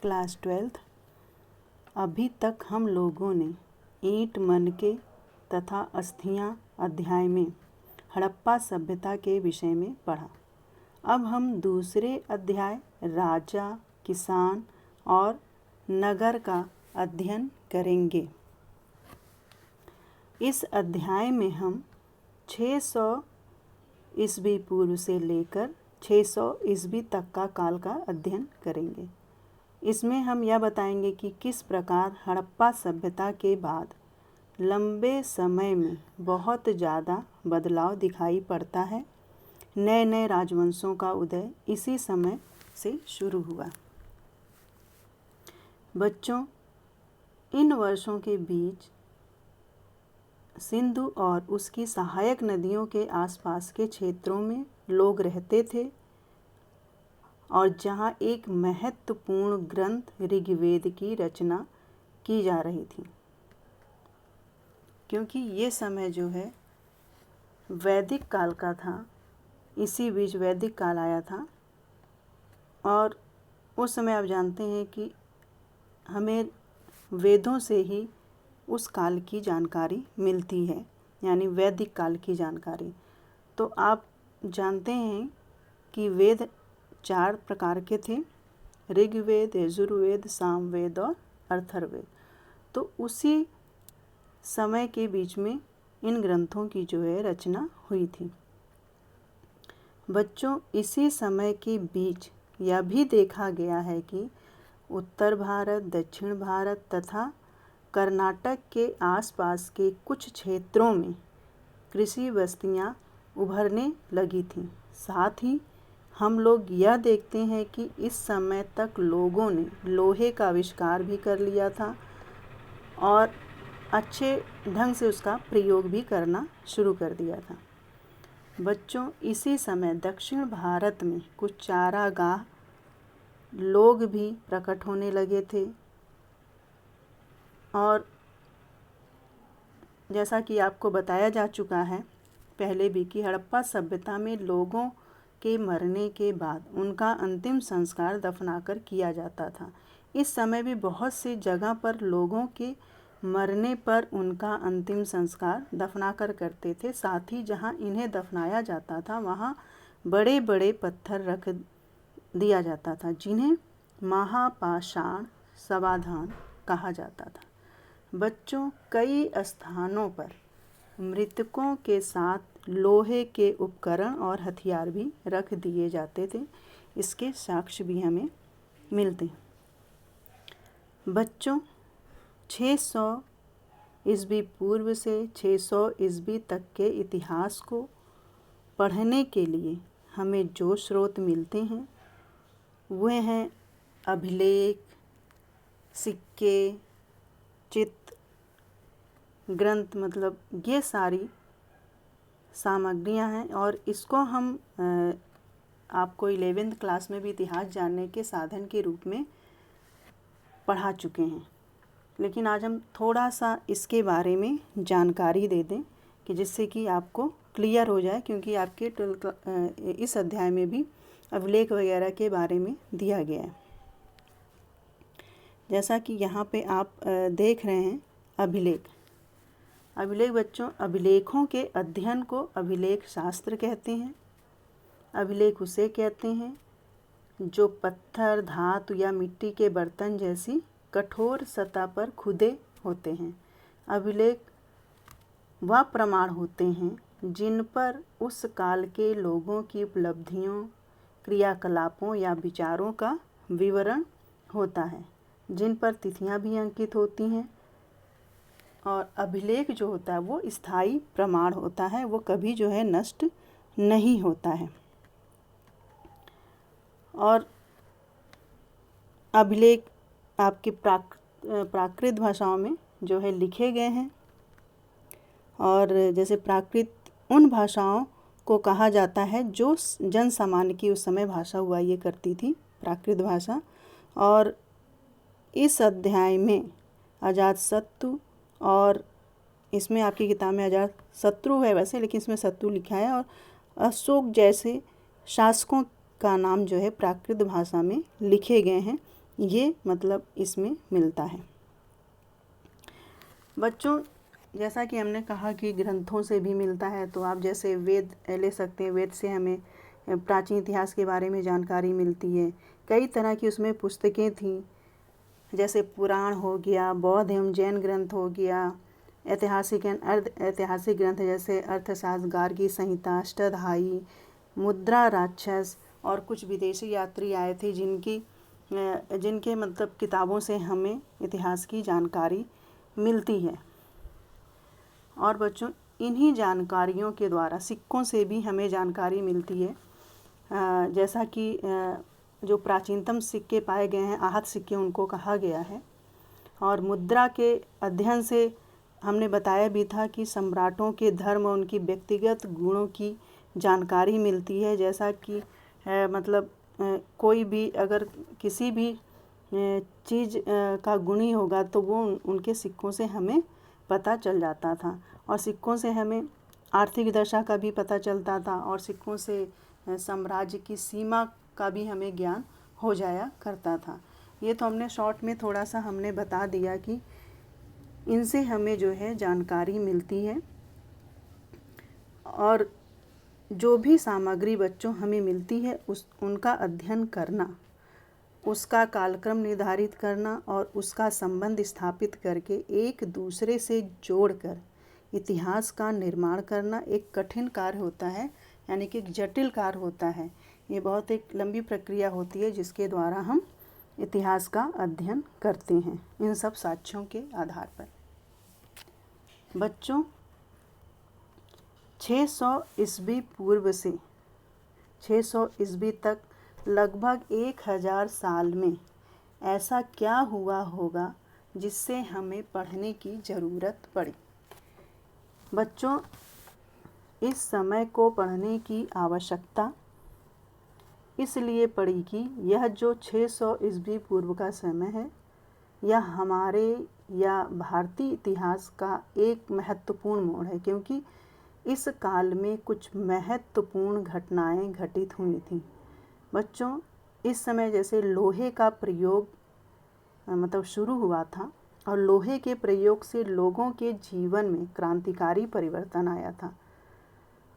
Class 12th। अभी तक हम लोगों ने ईंट मनके तथा अस्थियां अध्याय में हड़प्पा सभ्यता के विषय में पढ़ा। अब हम दूसरे अध्याय राजा, किसान और नगर का अध्ययन करेंगे। इस अध्याय में हम 600 ईस्वी पूर्व से लेकर 600 ईस्वी तक का काल का अध्ययन करेंगे। इसमें हम यह बताएंगे कि किस प्रकार हड़प्पा सभ्यता के बाद लंबे समय में बहुत ज़्यादा बदलाव दिखाई पड़ता है। नए नए राजवंशों का उदय इसी समय से शुरू हुआ। बच्चों, इन वर्षों के बीच सिंधु और उसकी सहायक नदियों के आसपास के क्षेत्रों में लोग रहते थे और जहाँ एक महत्वपूर्ण ग्रंथ ऋग्वेद की रचना की जा रही थी, क्योंकि ये समय जो है वैदिक काल का था। इसी बीच वैदिक काल आया था और उस समय आप जानते हैं कि हमें वेदों से ही उस काल की जानकारी मिलती है, यानी वैदिक काल की जानकारी। तो आप जानते हैं कि वेद 4 प्रकार के थे: ऋग्वेद, यजुर्वेद, सामवेद और अथर्ववेद। तो उसी समय के बीच में इन ग्रंथों की जो है रचना हुई थी। बच्चों, इसी समय के बीच यह भी देखा गया है कि उत्तर भारत, दक्षिण भारत तथा कर्नाटक के आसपास के कुछ क्षेत्रों में कृषि बस्तियां उभरने लगी थीं। साथ ही हम लोग यह देखते हैं कि इस समय तक लोगों ने लोहे का आविष्कार भी कर लिया था और अच्छे ढंग से उसका प्रयोग भी करना शुरू कर दिया था। बच्चों, इसी समय दक्षिण भारत में कुछ चारागाह लोग भी प्रकट होने लगे थे और जैसा कि आपको बताया जा चुका है पहले भी कि हड़प्पा सभ्यता में लोगों के मरने के बाद उनका अंतिम संस्कार दफनाकर किया जाता था। इस समय भी बहुत सी जगह पर लोगों के मरने पर उनका अंतिम संस्कार दफनाकर करते थे। साथ ही जहाँ इन्हें दफनाया जाता था वहाँ बड़े बड़े पत्थर रख दिया जाता था, जिन्हें महापाषाण समाधान कहा जाता था। बच्चों, कई स्थानों पर मृतकों के साथ लोहे के उपकरण और हथियार भी रख दिए जाते थे। इसके साक्ष्य भी हमें मिलते हैं। बच्चों, 600 ईस्वी पूर्व से 600 ईस्वी तक के इतिहास को पढ़ने के लिए हमें जो स्रोत मिलते हैं वे हैं अभिलेख, सिक्के, चित्र, ग्रंथ, मतलब ये सारी सामग्रियां हैं। और इसको हम आपको 11th क्लास में भी इतिहास जानने के साधन के रूप में पढ़ा चुके हैं, लेकिन आज हम थोड़ा सा इसके बारे में जानकारी दे दें कि जिससे कि आपको क्लियर हो जाए, क्योंकि आपके इस अध्याय में भी अभिलेख वगैरह के बारे में दिया गया है। जैसा कि यहाँ पे आप देख रहे हैं अभिलेख। बच्चों, अभिलेखों के अध्ययन को अभिलेख शास्त्र कहते हैं। अभिलेख उसे कहते हैं जो पत्थर, धातु या मिट्टी के बर्तन जैसी कठोर सतह पर खुदे होते हैं। अभिलेख वह प्रमाण होते हैं जिन पर उस काल के लोगों की उपलब्धियों, क्रियाकलापों या विचारों का विवरण होता है, जिन पर तिथियां भी अंकित होती हैं। और अभिलेख जो होता है वो स्थायी प्रमाण होता है, वो कभी जो है नष्ट नहीं होता है। और अभिलेख आपके प्राकृत भाषाओं में जो है लिखे गए हैं। और जैसे प्राकृत उन भाषाओं को कहा जाता है जो जन सामान्य की उस समय भाषा हुआ ये करती थी, प्राकृत भाषा। और इस अध्याय में अजातशत्रु, और इसमें आपकी किताब में अजातशत्रु है वैसे, लेकिन इसमें शत्रु लिखा है, और अशोक जैसे शासकों का नाम जो है प्राकृत भाषा में लिखे गए हैं। ये मतलब इसमें मिलता है। बच्चों, जैसा कि हमने कहा कि ग्रंथों से भी मिलता है, तो आप जैसे वेद ले सकते हैं। वेद से हमें प्राचीन इतिहास के बारे में जानकारी मिलती है। कई तरह की उसमें पुस्तकें थीं, जैसे पुराण हो गया, बौद्ध एवं जैन ग्रंथ हो गया, ऐतिहासिक एवं अर्ध ऐतिहासिक ग्रंथ जैसे अर्थशास्त्र, गार्गी संहिता, अष्टाध्यायी, मुद्रा राक्षस, और कुछ विदेशी यात्री आए थे जिनके मतलब किताबों से हमें इतिहास की जानकारी मिलती है। और बच्चों, इन्हीं जानकारियों के द्वारा सिक्कों से भी हमें जानकारी मिलती है। जैसा कि जो प्राचीनतम सिक्के पाए गए हैं, आहत सिक्के उनको कहा गया है। और मुद्रा के अध्ययन से हमने बताया भी था कि सम्राटों के धर्म और उनकी व्यक्तिगत गुणों की जानकारी मिलती है। जैसा कि मतलब कोई भी अगर किसी भी चीज़ का गुणी होगा तो वो उनके सिक्कों से हमें पता चल जाता था। और सिक्कों से हमें आर्थिक दशा का भी पता चलता था, और सिक्कों से साम्राज्य की सीमा का भी हमें ज्ञान हो जाया करता था। ये तो हमने शॉर्ट में थोड़ा सा हमने बता दिया कि इनसे हमें जो है जानकारी मिलती है। और जो भी सामग्री बच्चों हमें मिलती है उनका अध्ययन करना, उसका कालक्रम निर्धारित करना और उसका संबंध स्थापित करके एक दूसरे से जोड़कर इतिहास का निर्माण करना एक कठिन कार्य होता है, यानी कि एक जटिल कार्य होता है। ये बहुत एक लंबी प्रक्रिया होती है जिसके द्वारा हम इतिहास का अध्ययन करते हैं इन सब साक्ष्यों के आधार पर। बच्चों, 600 ईस्वी पूर्व से 600 ईस्वी तक लगभग 1000 साल में ऐसा क्या हुआ होगा जिससे हमें पढ़ने की ज़रूरत पड़ी। बच्चों, इस समय को पढ़ने की आवश्यकता इसलिए पड़ी कि यह जो 600 ईस्वी पूर्व का समय है, यह हमारे या भारतीय इतिहास का एक महत्वपूर्ण मोड़ है, क्योंकि इस काल में कुछ महत्वपूर्ण घटनाएं घटित हुई थीं। बच्चों, इस समय जैसे लोहे का प्रयोग मतलब शुरू हुआ था, और लोहे के प्रयोग से लोगों के जीवन में क्रांतिकारी परिवर्तन आया था।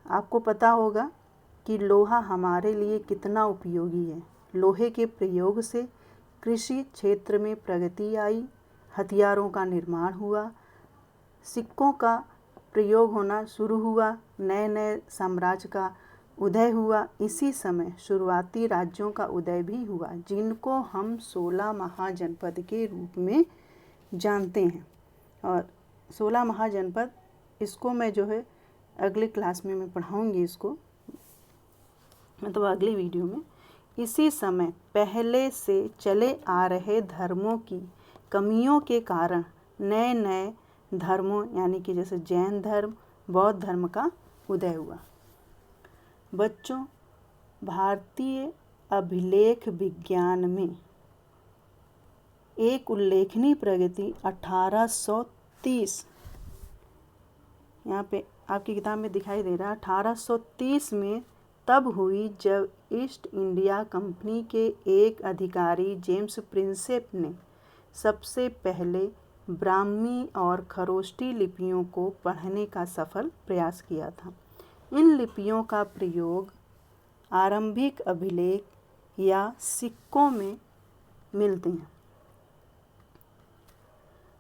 आपको पता होगा कि लोहा हमारे लिए कितना उपयोगी है। लोहे के प्रयोग से कृषि क्षेत्र में प्रगति आई, हथियारों का निर्माण हुआ, सिक्कों का प्रयोग होना शुरू हुआ, नए नए साम्राज्य का उदय हुआ। इसी समय शुरुआती राज्यों का उदय भी हुआ, जिनको हम 16 महाजनपद के रूप में जानते हैं। और 16 महाजनपद, इसको मैं जो है अगले क्लास में मैं पढ़ाऊँगी इसको, मतलब अगली वीडियो में। इसी समय पहले से चले आ रहे धर्मों की कमियों के कारण नए नए धर्मों, यानी कि जैसे जैन धर्म, बौद्ध धर्म का उदय हुआ। बच्चों, भारतीय अभिलेख विज्ञान में एक उल्लेखनीय प्रगति 1830, यहाँ पे आपकी किताब में दिखाई दे रहा है, 1830 में तब हुई जब ईस्ट इंडिया कंपनी के एक अधिकारी जेम्स प्रिंसेप ने सबसे पहले ब्राह्मी और खरोष्टी लिपियों को पढ़ने का सफल प्रयास किया था। इन लिपियों का प्रयोग आरंभिक अभिलेख या सिक्कों में मिलते हैं।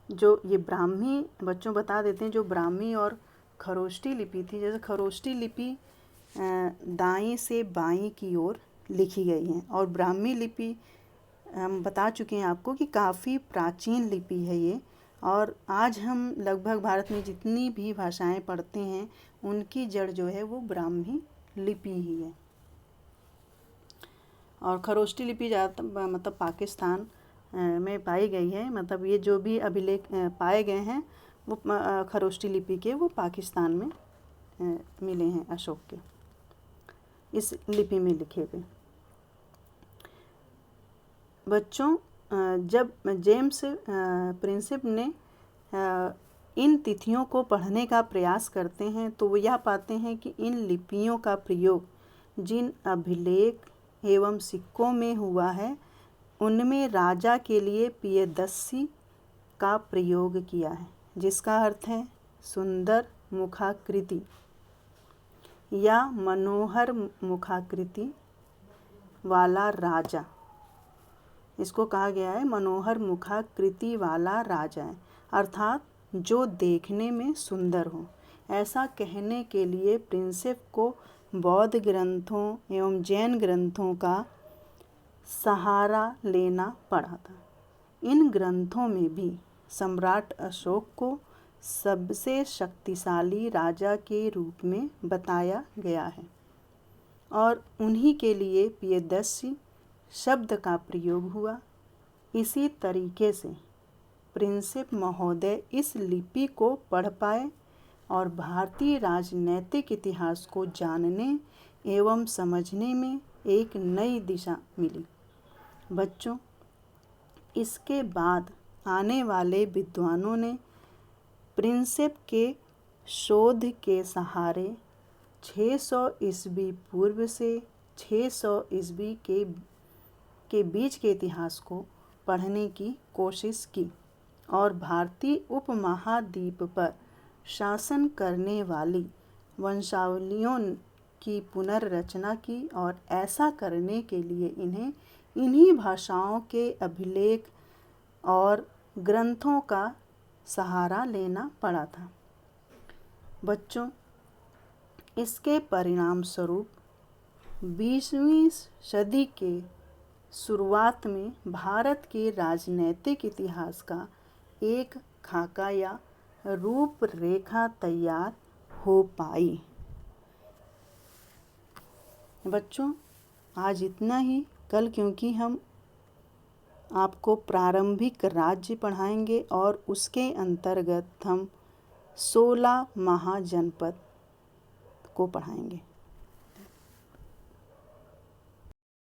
जो ये ब्राह्मी, बच्चों बता देते हैं, जो ब्राह्मी और खरोष्टी लिपि थी, जैसे खरोष्टी लिपि दाएं से बाएं की ओर लिखी गई है, और ब्राह्मी लिपि हम बता चुके हैं आपको कि काफ़ी प्राचीन लिपि है ये। और आज हम लगभग भारत में जितनी भी भाषाएं पढ़ते हैं उनकी जड़ जो है वो ब्राह्मी लिपि ही है। और खरोष्टी लिपि ज़्यादातर मतलब पाकिस्तान में पाई गई है। मतलब ये जो भी अभिलेख पाए गए हैं वो खरोष्टी लिपि के, वो पाकिस्तान में मिले हैं, अशोक के इस लिपि में लिखे हुए। बच्चों, जब जेम्स प्रिंसेप ने इन तिथियों को पढ़ने का प्रयास करते हैं तो वो यह पाते हैं कि इन लिपियों का प्रयोग जिन अभिलेख एवं सिक्कों में हुआ है उनमें राजा के लिए पियदस्सी का प्रयोग किया है, जिसका अर्थ है सुंदर मुखाकृति या मनोहर मुखाकृति वाला राजा। इसको कहा गया है मनोहर मुखाकृति वाला राजा है, अर्थात जो देखने में सुंदर हो। ऐसा कहने के लिए प्रिंसेप को बौद्ध ग्रंथों एवं जैन ग्रंथों का सहारा लेना पड़ा था। इन ग्रंथों में भी सम्राट अशोक को सबसे शक्तिशाली राजा के रूप में बताया गया है और उन्हीं के लिए पियदस्सी शब्द का प्रयोग हुआ। इसी तरीके से प्रिंसेप महोदय इस लिपि को पढ़ पाए और भारतीय राजनैतिक इतिहास को जानने एवं समझने में एक नई दिशा मिली। बच्चों, इसके बाद आने वाले विद्वानों ने प्रिंसेप के शोध के सहारे 600 ईस्वी पूर्व से 600 ईस्वी के बीच के इतिहास को पढ़ने की कोशिश की और भारतीय उपमहाद्वीप पर शासन करने वाली वंशावलियों की पुनर्रचना की और ऐसा करने के लिए इन्हें इन्हीं भाषाओं के अभिलेख और ग्रंथों का सहारा लेना पड़ा था। बच्चों, इसके परिणाम स्वरूप 20वीं सदी के शुरुआत में भारत के राजनैतिक इतिहास का एक खाका या रूपरेखा तैयार हो पाई। बच्चों, आज इतना ही। कल क्योंकि हम आपको प्रारंभिक राज्य पढ़ाएंगे और उसके अंतर्गत हम 16 महाजनपद को पढ़ाएंगे।